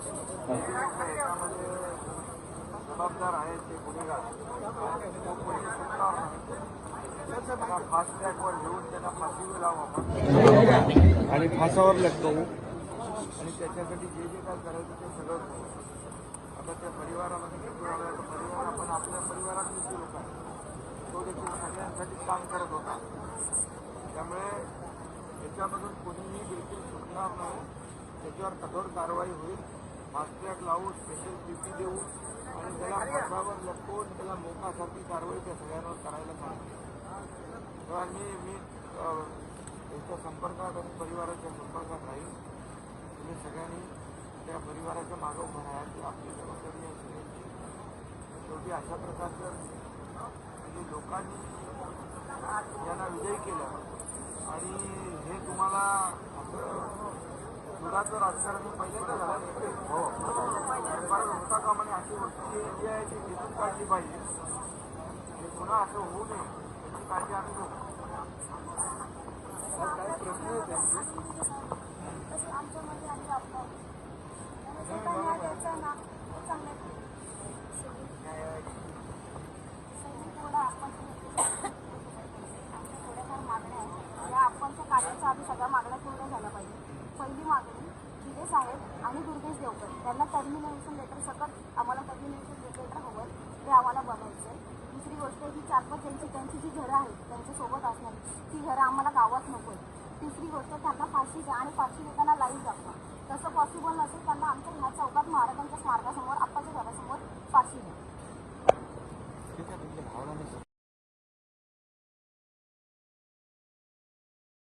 याच्यामध्ये जबाबदार आहेत ते गुन्हेगार त्यांना फास्ट ट्रॅकवर घेऊन त्यांना फाशीवर लावू आणि फासावर लटकवू आणि त्याच्यासाठी जे जे काय करायचं ते सगळं करू. आता त्या परिवारामध्ये परिवार आपण आपल्या परिवारातले जे लोक आहेत तो देखील सगळ्यांसाठी काम करत होता. त्यामुळे याच्यामधून कोणीही देखील सुटणार नाही. त्याच्यावर कठोर कारवाई होईल. फास्टट्रॅक लावू, स्पेशल पीपी देऊ आणि त्याला फासावर लटकवून त्याला मोकासारखी कारवाई त्या सगळ्यांवर करायला सांगितली. तेव्हा मी त्याच्या संपर्कात आणि परिवाराच्या संपर्कात राहील. तुम्ही सगळ्यांनी त्या परिवाराच्या मागं उभं राहा की आपली जबाबदारी आहे सगळ्यांची. शेवटी अशा प्रकारचं म्हणजे लोकांनी यांना विजयी केलं आणि हे तुम्हाला असं सुडाचं राजकारण पहिल्यांदा झालं नाही. हो होता का म्हणजे अशी वस्तू जी आहे ती घेतून काढली पाहिजे आणि पुन्हा असं होऊ नये याची काळजी आम्ही घेऊ. काय प्रश्न आहे त्यांचे आपणच्या कार्याच्या आधी सगळ्या मागण्या पूर्ण झाल्या पाहिजे. पहिली मागणी जिरे साहेब आणि दुर्गेश देवकर त्यांना टर्मिनेशन लेटर सकट आम्हाला टर्मिनेशन लेटर हवं ते आम्हाला बनायचं आहे. दुसरी गोष्ट ही 4-5 त्यांची जी घरं आहेत त्यांच्यासोबत असणारी ती घरं आम्हाला गावात नको आहे. तिसरी गोष्ट त्यांना फाशी द्या आणि फाशी देताना लाईव्ह दाखवा. तसं पॉसिबल नसेल त्यांना आमच्या ह्या चौकात महाराजांच्या स्मारक